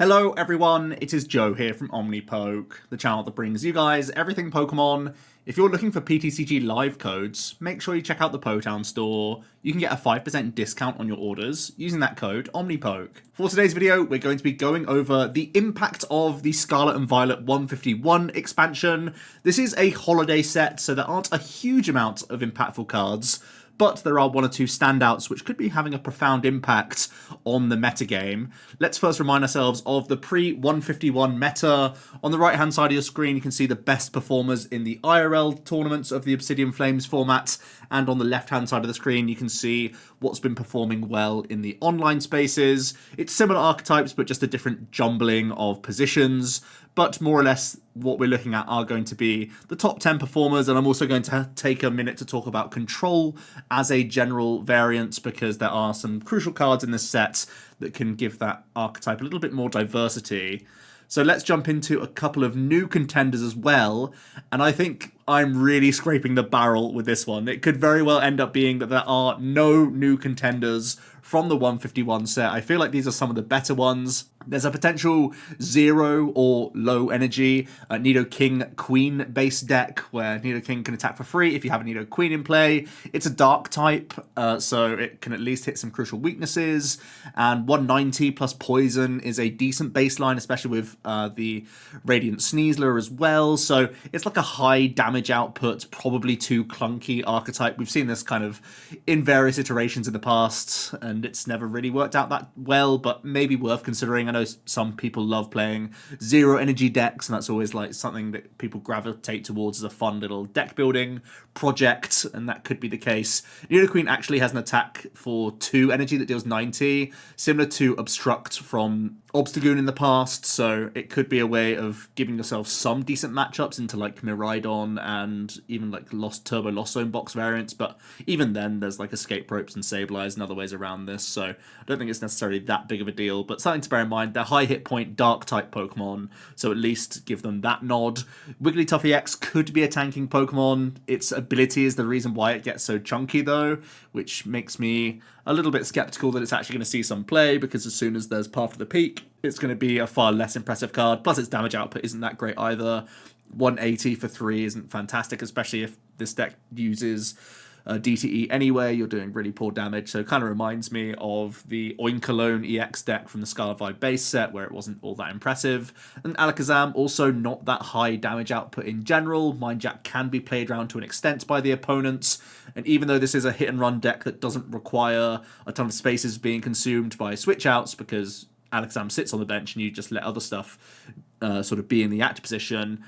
Hello everyone, it is Joe here from OmniPoke, the channel that brings you guys everything Pokemon. If you're looking for PTCG live codes, make sure you check out the Potown store. You can get a 5% discount on your orders using that code OmniPoke. For today's video, we're going to be going over the impact of the Scarlet and Violet 151 expansion. This is a holiday set, so there aren't a huge amount of impactful cards, but there are one or two standouts which could be having a profound impact on the metagame. Let's first remind ourselves of the pre-151 meta. On the right-hand side of your screen, you can see the best performers in the IRL tournaments of the Obsidian Flames format, and on the left-hand side of the screen, you can see what's been performing well in the online spaces. It's similar archetypes, but just a different jumbling of positions. But more or less what we're looking at are going to be the top 10 performers, and I'm also going to take a minute to talk about control as a general variant, because there are some crucial cards in this set that can give that archetype a little bit more diversity. So let's jump into a couple of new contenders as well, and I think I'm really scraping the barrel with this one. It could very well end up being that there are no new contenders from the 151 set. I feel like these are some of the better ones. There's a potential zero or low energy Nidoking Queen base deck where Nidoking can attack for free if you have a Nido Queen in play. It's a dark type, so it can at least hit some crucial weaknesses, and 190 plus poison is a decent baseline, especially with the Radiant Sneasler as well. So it's like a high damage output, probably too clunky archetype. We've seen this kind of in various iterations in the past, and it's never really worked out that well, but maybe worth considering. I know some people love playing zero energy decks, and that's always like something that people gravitate towards as a fun little deck building project, and that could be the case. Nido Queen actually has an attack for 2 energy that deals 90, similar to Obstruct from Obstagoon in the past, so it could be a way of giving yourself some decent matchups into like Miraidon and even like Turbo Lost Zone box variants, but even then there's like Escape Ropes and Sableye and other ways around this, so I don't think it's necessarily that big of a deal, but something to bear in mind. They're high hit point dark type Pokemon, so at least give them that nod. Wigglytuff EX could be a tanking Pokemon. Its ability is the reason why it gets so chunky though, which makes me a little bit skeptical that it's actually going to see some play, because as soon as there's Path of the Peak, it's going to be a far less impressive card. Plus its damage output isn't that great either. 180 for 3 isn't fantastic, especially if this deck uses DTE anyway. You're doing really poor damage, so it kind of reminds me of the Oinkologne EX deck from the Scarlet Vibe base set, where it wasn't all that impressive. And Alakazam, also not that high damage output in general. Mindjack can be played around to an extent by the opponents, and even though this is a hit and run deck that doesn't require a ton of spaces being consumed by switch outs, because Alakazam sits on the bench and you just let other stuff sort of be in the act position,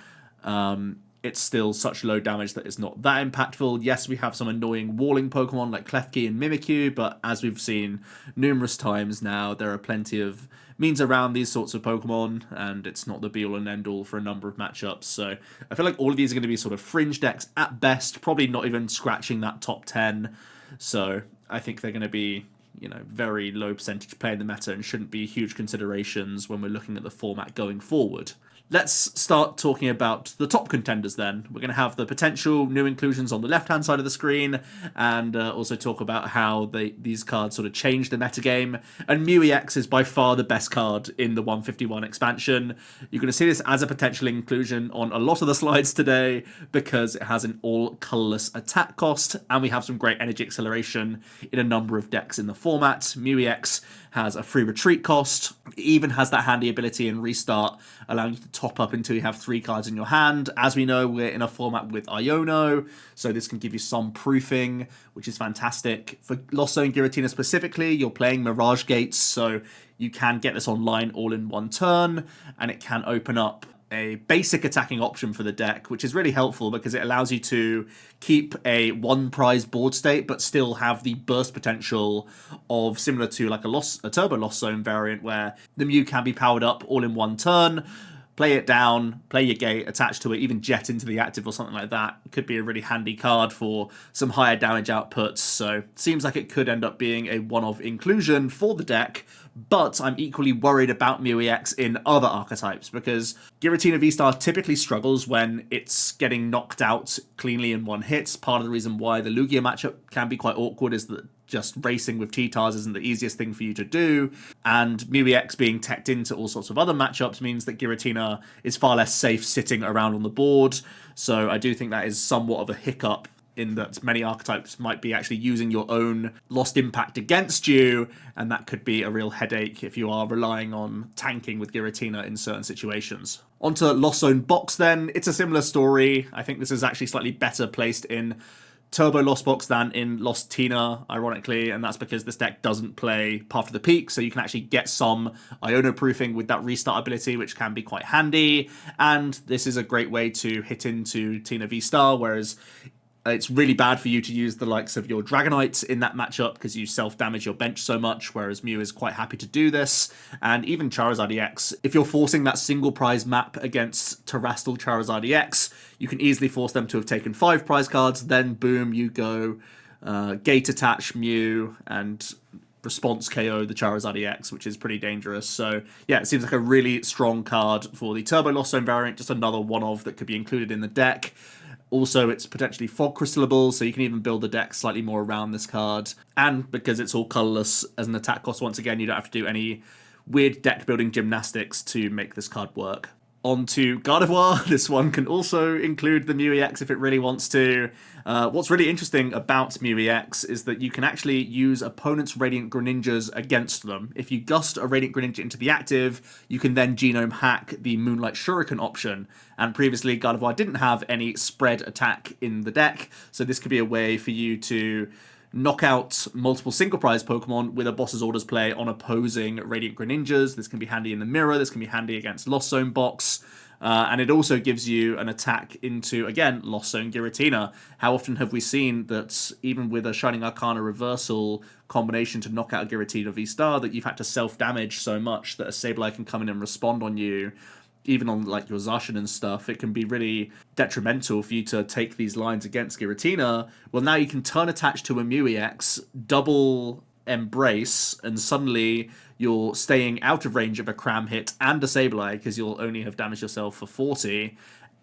it's still such low damage that it's not that impactful. Yes, we have some annoying walling Pokemon like Klefki and Mimikyu, but as we've seen numerous times now, there are plenty of means around these sorts of Pokemon, and it's not the be-all and end-all for a number of matchups. So I feel like all of these are going to be sort of fringe decks at best, probably not even scratching that top 10. So I think they're going to be, you know, very low percentage play in the meta and shouldn't be huge considerations when we're looking at the format going forward. Let's start talking about the top contenders then. We're going to have the potential new inclusions on the left-hand side of the screen, and also talk about how these cards sort of change the metagame. And Mew EX is by far the best card in the 151 expansion. You're going to see this as a potential inclusion on a lot of the slides today, because it has an all-colorless attack cost, and we have some great energy acceleration in a number of decks in the format. Mew EX has a free retreat cost. It even has that handy ability in Restart, allowing you to top up until you have 3 cards in your hand. As we know, we're in a format with Iono, so this can give you some proofing, which is fantastic. For Lost Zone Giratina specifically, you're playing Mirage Gates, so you can get this online all in one turn, and it can open up a basic attacking option for the deck, which is really helpful because it allows you to keep a 1 prize board state but still have the burst potential of, similar to like a Turbo Lost Zone variant, where the Mew can be powered up all in one turn, play it down, play your gate, attach to it, even jet into the active or something like that. It could be a really handy card for some higher damage outputs, so seems like it could end up being a one-off inclusion for the deck. But I'm equally worried about Mew EX in other archetypes, because Giratina V-Star typically struggles when it's getting knocked out cleanly in one hit. Part of the reason why the Lugia matchup can be quite awkward is that just racing with T-Tars isn't the easiest thing for you to do, and Mew EX being teched into all sorts of other matchups means that Giratina is far less safe sitting around on the board, so I do think that is somewhat of a hiccup in that many archetypes might be actually using your own lost impact against you, and that could be a real headache if you are relying on tanking with Giratina in certain situations. Onto Lost Zone Box then, it's a similar story. I think this is actually slightly better placed in Turbo Lost Box than in Lost Tina, ironically, and that's because this deck doesn't play Path to the Peak, so you can actually get some Iono-proofing with that restart ability, which can be quite handy, and this is a great way to hit into Tina V-Star, whereas it's really bad for you to use the likes of your Dragonite in that matchup because you self-damage your bench so much, whereas Mew is quite happy to do this. And even Charizard EX, if you're forcing that single prize map against Terrestrial Charizard EX, you can easily force them to have taken 5 prize cards, then boom, you go Gate Attach Mew and response KO the Charizard EX, which is pretty dangerous. So yeah, it seems like a really strong card for the Turbo Lost Zone variant, just another one-of that could be included in the deck. Also, it's potentially fog crystallable, so you can even build the deck slightly more around this card. And because it's all colorless as an attack cost, once again, you don't have to do any weird deck building gymnastics to make this card work. On to Gardevoir. This one can also include the Mew EX if it really wants to. What's really interesting about Mew EX is that you can actually use opponents' Radiant Greninjas against them. If you gust a Radiant Greninja into the active, you can then genome hack the Moonlight Shuriken option. And previously, Gardevoir didn't have any spread attack in the deck, so this could be a way for you to knock out multiple single prize Pokemon with a boss's orders play on opposing Radiant Greninjas. This can be handy in the mirror, this can be handy against Lost Zone Box, and it also gives you an attack into, again, Lost Zone Giratina. How often have we seen that even with a Shining Arcana reversal combination to knock out a Giratina V-Star that you've had to self-damage so much that a Sableye can come in and respond on you? Even on like your Zacian and stuff, it can be really detrimental for you to take these lines against Giratina. Well, now you can turn attach to a Mew EX, double Embrace, and suddenly you're staying out of range of a Cram hit and a Sableye because you'll only have damaged yourself for 40,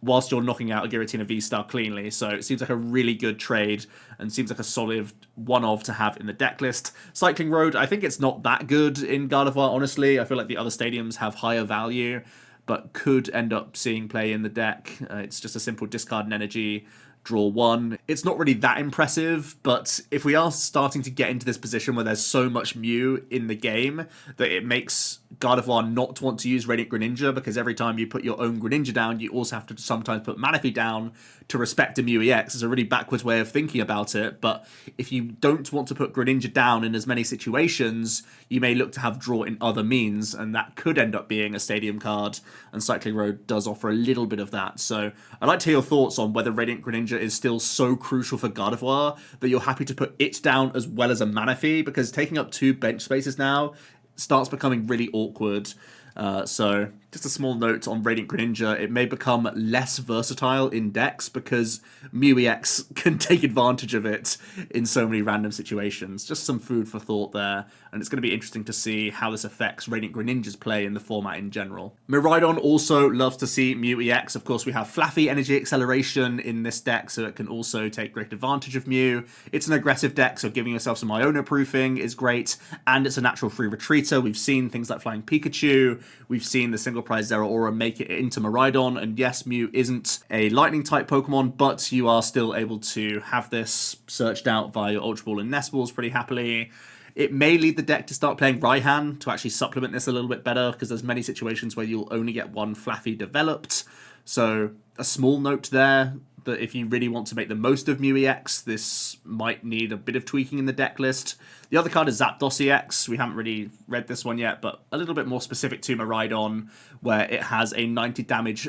whilst you're knocking out a Giratina V-Star cleanly. So it seems like a really good trade and seems like a solid one-of to have in the deck list. Cycling Road, I think it's not that good in Gardevoir, honestly. I feel like the other stadiums have higher value, but could end up seeing play in the deck. It's just a simple discard and energy, draw 1. It's not really that impressive, but if we are starting to get into this position where there's so much Mew in the game that it makes Gardevoir not want to use Radiant Greninja, because every time you put your own Greninja down, you also have to sometimes put Manaphy down to respect a Mew EX. It's a really backwards way of thinking about it, but if you don't want to put Greninja down in as many situations, you may look to have draw in other means, and that could end up being a stadium card, and Cycling Road does offer a little bit of that. So I'd like to hear your thoughts on whether Radiant Greninja is still so crucial for Gardevoir that you're happy to put it down as well as a Manaphy, because taking up 2 bench spaces now starts becoming really awkward. So just a small note on Radiant Greninja, it may become less versatile in decks because Mew EX can take advantage of it in so many random situations. Just some food for thought there, and it's going to be interesting to see how this affects Radiant Greninja's play in the format in general. Miraidon also loves to see Mew EX. Of course, we have Flaffy Energy Acceleration in this deck, so it can also take great advantage of Mew. It's an aggressive deck, so giving yourself some Iono proofing is great, and it's a natural free retreater. We've seen things like Flying Pikachu, we've seen the single prize Zeraora make it into Miraidon, and yes, Mew isn't a lightning type Pokemon, but you are still able to have this searched out via your Ultra Ball and Nest Balls pretty happily. It may lead the deck to start playing Raihan to actually supplement this a little bit better, because there's many situations where you'll only get one Flaffy developed. So a small note there, that if you really want to make the most of Mew EX, this might need a bit of tweaking in the deck list. The other card is Zapdos EX. We haven't really read this one yet, but a little bit more specific to Miraidon, where it has a 90 damage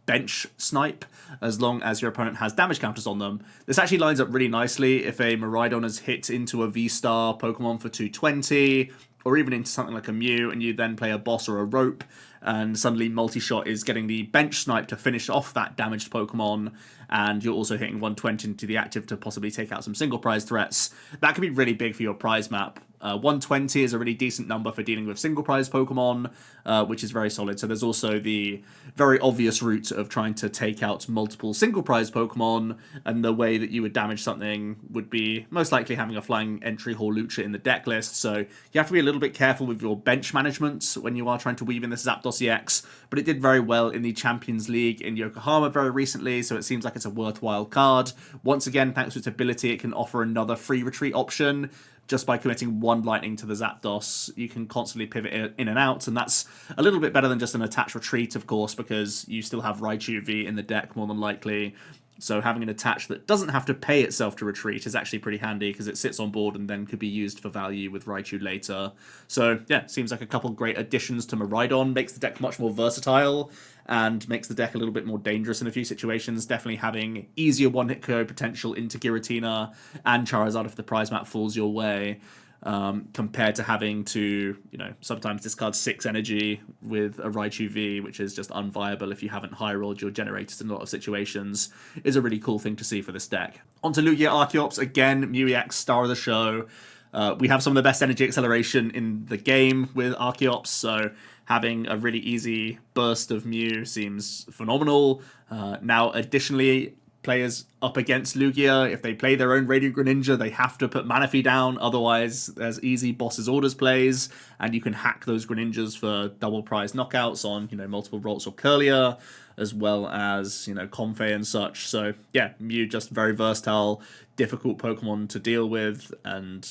bench snipe as long as your opponent has damage counters on them. This actually lines up really nicely if a Miraidon is hit into a V-Star Pokemon for 220, or even into something like a Mew, and you then play a boss or a rope, and suddenly multi-shot is getting the bench snipe to finish off that damaged Pokemon, and you're also hitting 120 into the active to possibly take out some single prize threats. That could be really big for your prize map. 120 is a really decent number for dealing with single prize Pokemon, which is very solid. So there's also the very obvious route of trying to take out multiple single prize Pokemon, and the way that you would damage something would be most likely having a flying entry Horlucha in the deck list. So you have to be a little bit careful with your bench management when you are trying to weave in this Zapdos EX, but it did very well in the Champions League in Yokohama very recently, so it seems like it's a worthwhile card. Once again, thanks to its ability, it can offer another free retreat option. Just by committing one lightning to the Zapdos, you can constantly pivot in and out, and that's a little bit better than just an attached retreat, of course, because you still have Raichu V in the deck, more than likely. So having an attach that doesn't have to pay itself to retreat is actually pretty handy, because it sits on board and then could be used for value with Raichu later. So yeah, seems like a couple great additions to Miraidon, makes the deck much more versatile, and makes the deck a little bit more dangerous in a few situations. Definitely having easier one-hit KO potential into Giratina and Charizard if the prize map falls your way, compared to having to, sometimes discard 6 energy with a Raichu V, which is just unviable if you haven't high-rolled your generators in a lot of situations, is a really cool thing to see for this deck. Onto Lugia Arceus, again, Mew EX, star of the show. We have some of the best energy acceleration in the game with Arceus, so having a really easy burst of Mew seems phenomenal. Now, additionally, players up against Lugia, if they play their own Radio Greninja, they have to put Manaphy down, otherwise there's easy Boss's Orders plays, and you can hack those Greninjas for double prize knockouts on, multiple Rolts or Curlier, as well as, Comfey and such. So yeah, Mew just very versatile, difficult Pokemon to deal with, and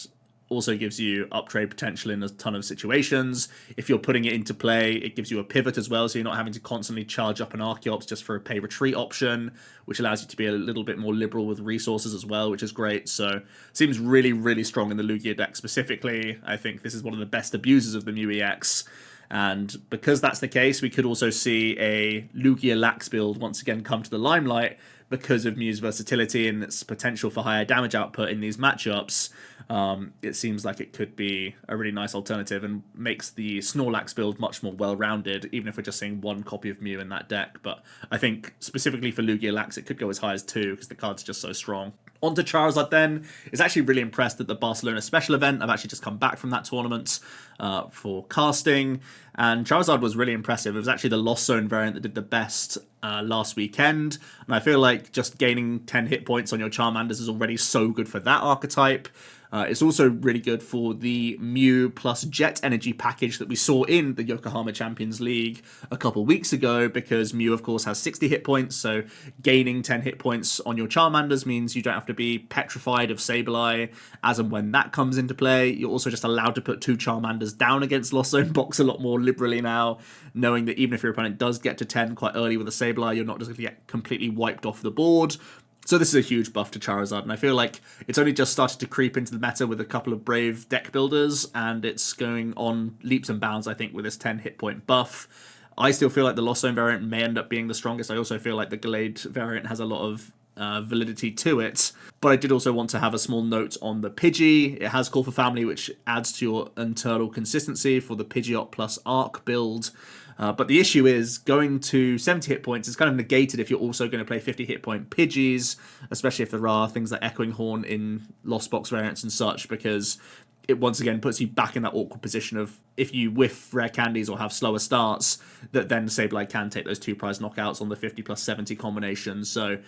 also gives you upgrade potential in a ton of situations. If you're putting it into play, it gives you a pivot as well, so you're not having to constantly charge up an Arceus just for a pay retreat option, which allows you to be a little bit more liberal with resources as well, which is great. So seems really, really strong in the Lugia deck specifically. I think this is one of the best abusers of the Mew EX. And because that's the case, we could also see a Lugia Lax build once again come to the limelight because of Mew's versatility and its potential for higher damage output in these matchups. It seems like it could be a really nice alternative and makes the Snorlax build much more well-rounded, even if we're just seeing one copy of Mew in that deck. But I think specifically for Lugia Lax, it could go as high as 2 because the card's just so strong. On to Charizard then. Is actually really impressed at the Barcelona special event. I've actually just come back from that tournament for casting, and Charizard was really impressive. It was actually the Lost Zone variant that did the best last weekend, and I feel like just gaining 10 hit points on your Charmanders is already so good for that archetype. It's also really good for the Mew plus Jet Energy package that we saw in the Yokohama Champions League a couple weeks ago, because Mew, of course, has 60 hit points, so gaining 10 hit points on your Charmanders means you don't have to be petrified of Sableye as and when that comes into play. You're also just allowed to put 2 Charmanders down against Lost Zone box a lot more liberally now, knowing that even if your opponent does get to 10 quite early with a Sableye, you're not just going to get completely wiped off the board. So this is a huge buff to Charizard, and I feel like it's only just started to creep into the meta with a couple of brave deck builders, and it's going on leaps and bounds, I think, with this 10 hit point buff. I still feel like the Lost Zone variant may end up being the strongest. I also feel like the Gallade variant has a lot of validity to it, but I did also want to have a small note on the Pidgey. It has Call for Family, which adds to your internal consistency for the Pidgeot plus Arc build. But the issue is going to 70 hit points is kind of negated if you're also going to play 50 hit point Pidgeys, especially if there are things like Echoing Horn in Lost Box variants and such, because it once again puts you back in that awkward position of if you whiff rare candies or have slower starts, that then Sableye can take those 2 prize knockouts on the 50 plus 70 combination. So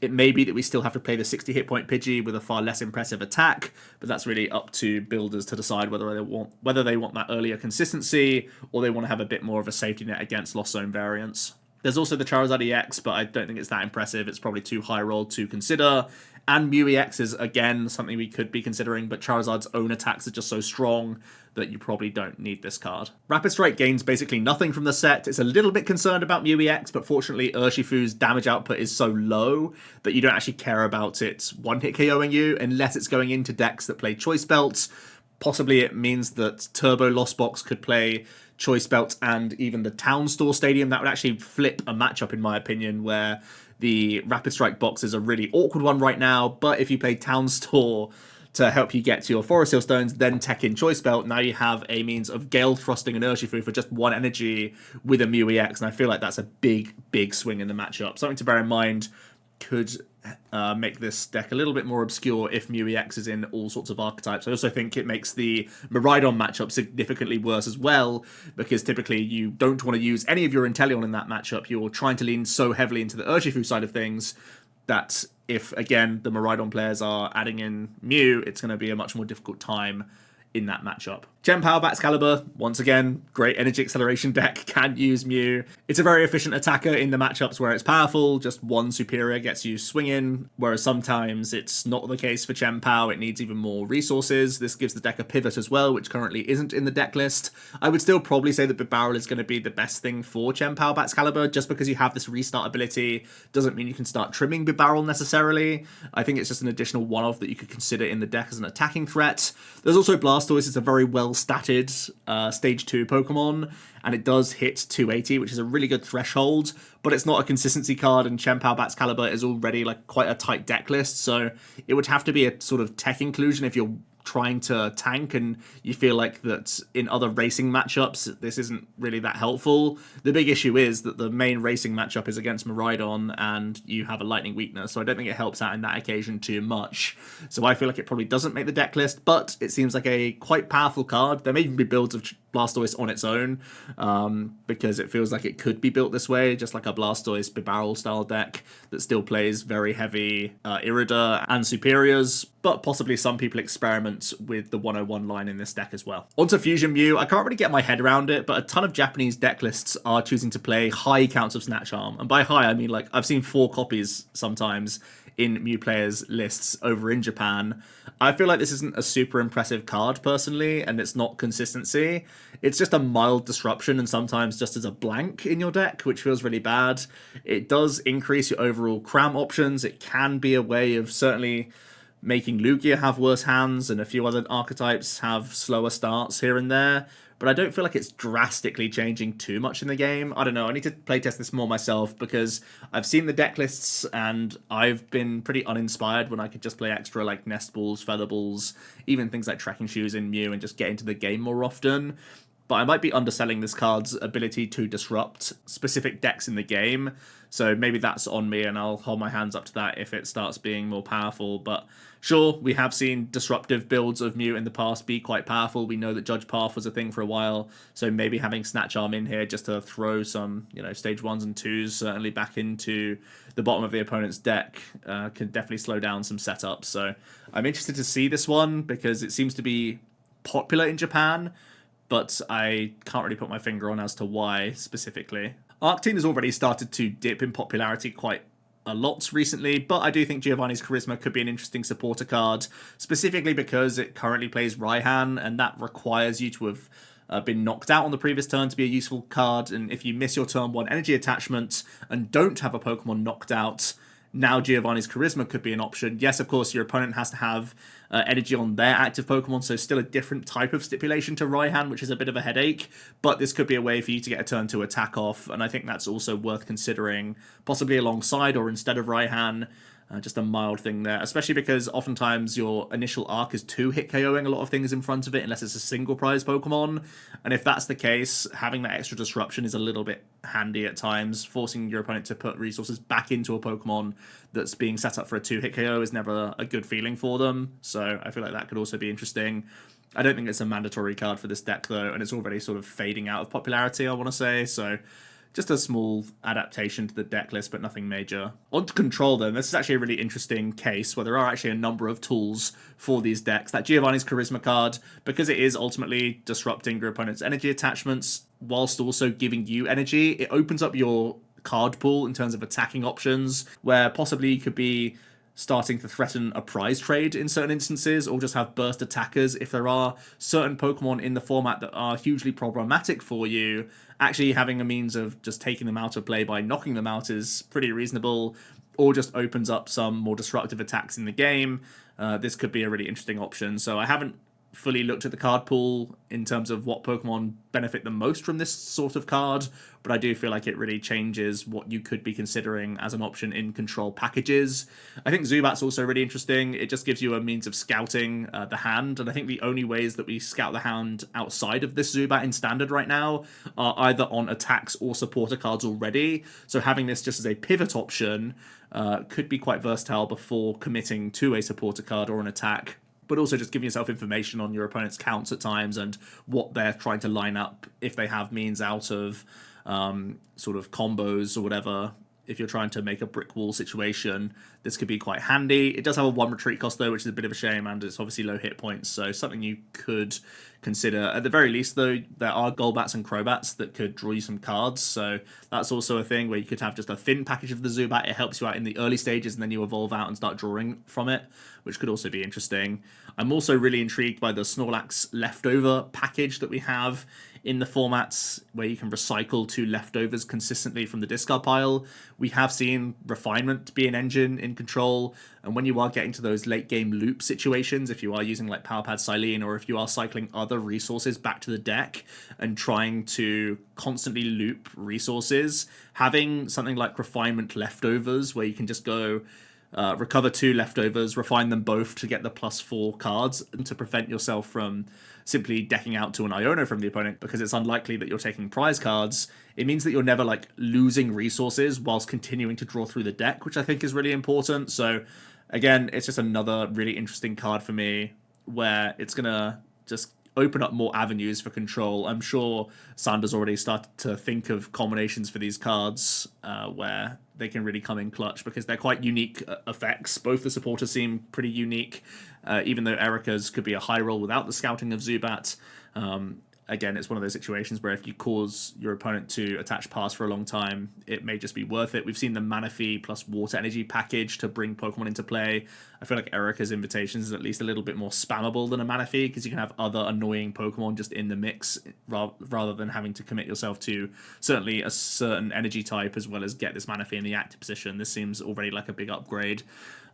it may be that we still have to play the 60 hit point Pidgey with a far less impressive attack, but that's really up to builders to decide whether they want that earlier consistency or they want to have a bit more of a safety net against Lost Zone variants. There's also the Charizard EX, but I don't think it's that impressive. It's probably too high rolled to consider. And Mew EX is, again, something we could be considering, but Charizard's own attacks are just so strong that you probably don't need this card. Rapid Strike gains basically nothing from the set. It's a little bit concerned about Mew EX, but fortunately Urshifu's damage output is so low that you don't actually care about it one-hit KOing you unless it's going into decks that play Choice Belts. Possibly it means that Turbo Lost Box could play Choice Belt and even the Town Store Stadium. That would actually flip a matchup, in my opinion, where the Rapid Strike box is a really awkward one right now, but if you play Town Store, to help you get to your Forest Hill Stones, then tech in Choice Belt. Now you have a means of Gale Thrusting an Urshifu for just 1 energy with a Mew EX, and I feel like that's a big, big swing in the matchup. Something to bear in mind. Could make this deck a little bit more obscure if Mew EX is in all sorts of archetypes. I also think it makes the Miraidon matchup significantly worse as well, because typically you don't want to use any of your Inteleon in that matchup. You're trying to lean so heavily into the Urshifu side of things that if, again, the Miraidon players are adding in Mew, it's going to be a much more difficult time in that matchup. Power Baxcalibur, once again, great energy acceleration deck, can use Mew. It's a very efficient attacker in the matchups where it's powerful, just 1 superior gets you swinging, whereas sometimes it's not the case for Power, it needs even more resources. This gives the deck a pivot as well, which currently isn't in the deck list. I would still probably say that Bibarel is going to be the best thing for Power Baxcalibur, just because you have this restart ability doesn't mean you can start trimming Bibarel necessarily. I think it's just an additional one-off that you could consider in the deck as an attacking threat. There's also Blastoise, it's a very well-statted Stage 2 Pokemon, and it does hit 280, which is a really good threshold, but it's not a consistency card, and Power Baxcalibur is already like quite a tight deck list, so it would have to be a sort of tech inclusion if you're trying to tank and you feel like that in other racing matchups this isn't really that helpful. The big issue is that the main racing matchup is against Miraidon and you have a lightning weakness, so I don't think it helps out in that occasion too much. So I feel like it probably doesn't make the deck list, but it seems like a quite powerful card. There may even be builds of Blastoise on its own, because it feels like it could be built this way, just like a Blastoise Bibarel style deck that still plays very heavy Irida and Superiors, but possibly some people experiment with the 101 line in this deck as well. Onto Fusion Mew, I can't really get my head around it, but a ton of Japanese deck lists are choosing to play high counts of Snatch Arm, and by high I mean like I've seen 4 copies sometimes in Mew players' lists over in Japan. I feel like this isn't a super impressive card personally, and it's not consistency. It's just a mild disruption and sometimes just as a blank in your deck, which feels really bad. It does increase your overall cram options. It can be a way of certainly making Lugia have worse hands and a few other archetypes have slower starts here and there, but I don't feel like it's drastically changing too much in the game. I don't know, I need to playtest this more myself because I've seen the deck lists and I've been pretty uninspired when I could just play extra like Nest Balls, Feather Balls, even things like Trekking Shoes in Mew and just get into the game more often. But I might be underselling this card's ability to disrupt specific decks in the game, so maybe that's on me and I'll hold my hands up to that if it starts being more powerful. But sure, we have seen disruptive builds of Mew in the past be quite powerful. We know that Judge Path was a thing for a while, so maybe having Snatch Arm in here just to throw some, stage 1s and 2s certainly back into the bottom of the opponent's deck can definitely slow down some setups. So I'm interested to see this one because it seems to be popular in Japan, but I can't really put my finger on as to why specifically. Arctine has already started to dip in popularity quite a lot recently, but I do think Giovanni's Charisma could be an interesting supporter card, specifically because it currently plays Raihan, and that requires you to have been knocked out on the previous turn to be a useful card, and if you miss your turn 1 energy attachment and don't have a Pokemon knocked out, now Giovanni's Charisma could be an option. Yes, of course, your opponent has to have energy on their active Pokemon, so still a different type of stipulation to Raihan, which is a bit of a headache, but this could be a way for you to get a turn 2 attack off, and I think that's also worth considering, possibly alongside or instead of Raihan. Just a mild thing there, especially because oftentimes your initial arc is 2 hit KOing a lot of things in front of it unless it's a single prize Pokemon, and if that's the case, having that extra disruption is a little bit handy at times. Forcing your opponent to put resources back into a Pokemon that's being set up for a 2 hit KO is never a good feeling for them, so I feel like that could also be interesting. I don't think it's a mandatory card for this deck though, and it's already sort of fading out of popularity, I want to say, so just a small adaptation to the deck list, but nothing major. On to Control then, this is actually a really interesting case where there are actually a number of tools for these decks. That Giovanni's Charisma card, because it is ultimately disrupting your opponent's energy attachments, whilst also giving you energy, it opens up your card pool in terms of attacking options, where possibly you could be starting to threaten a prize trade in certain instances, or just have burst attackers if there are certain Pokemon in the format that are hugely problematic for you. Actually having a means of just taking them out of play by knocking them out is pretty reasonable, or just opens up some more disruptive attacks in the game. This could be a really interesting option. So I haven't fully looked at the card pool in terms of what Pokemon benefit the most from this sort of card, but I do feel like it really changes what you could be considering as an option in control packages. I think Zubat's also really interesting. It just gives you a means of scouting the hand, and I think the only ways that we scout the hand outside of this Zubat in Standard right now are either on attacks or supporter cards already, so having this just as a pivot option could be quite versatile before committing to a supporter card or an attack, but also just giving yourself information on your opponent's counts at times and what they're trying to line up if they have means out of sort of combos or whatever. If you're trying to make a brick wall situation, this could be quite handy. It does have a 1 retreat cost though, which is a bit of a shame, and it's obviously low hit points, so something you could consider. At the very least though, there are Golbats and Crobats that could draw you some cards, so that's also a thing where you could have just a thin package of the Zubat. It helps you out in the early stages, and then you evolve out and start drawing from it, which could also be interesting. I'm also really intrigued by the Snorlax leftover package that we have in the formats where you can recycle 2 leftovers consistently from the discard pile. We have seen refinement be an engine in control, and when you are getting to those late game loop situations, if you are using like Power Pad Silene, or if you are cycling other resources back to the deck and trying to constantly loop resources, having something like refinement leftovers where you can just go recover 2 leftovers, refine them both to get the +4 cards, and to prevent yourself from simply decking out to an Iono from the opponent, because it's unlikely that you're taking prize cards. It means that you're never like losing resources whilst continuing to draw through the deck, which I think is really important. So again, it's just another really interesting card for me, where it's gonna just open up more avenues for control. I'm sure Sander's already started to think of combinations for these cards where they can really come in clutch, because they're quite unique effects. Both the supporters seem pretty unique, even though Erica's could be a high roll without the scouting of Zubat. Again, it's one of those situations where if you cause your opponent to attach pass for a long time, it may just be worth it. We've seen the Manaphy plus Water Energy package to bring Pokemon into play. I feel like Erica's Invitations is at least a little bit more spammable than a Manaphy, because you can have other annoying Pokemon just in the mix, rather than having to commit yourself to certainly a certain energy type as well as get this Manaphy in the active position. This seems already like a big upgrade.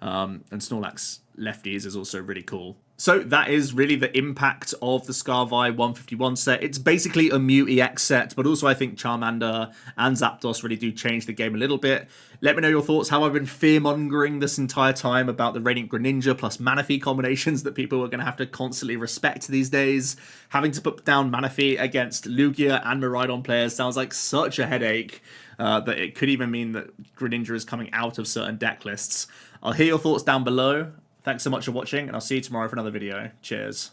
And Snorlax lefties is also really cool. So that is really the impact of the Scarvi 151 set. It's basically a Mew EX set, but also I think Charmander and Zapdos really do change the game a little bit. Let me know your thoughts, how I've been fear-mongering this entire time about the Radiant Greninja plus Manaphy combinations that people are going to have to constantly respect these days. Having to put down Manaphy against Lugia and Miraidon players sounds like such a headache that it could even mean that Greninja is coming out of certain deck lists. I'll hear your thoughts down below. Thanks so much for watching, and I'll see you tomorrow for another video. Cheers.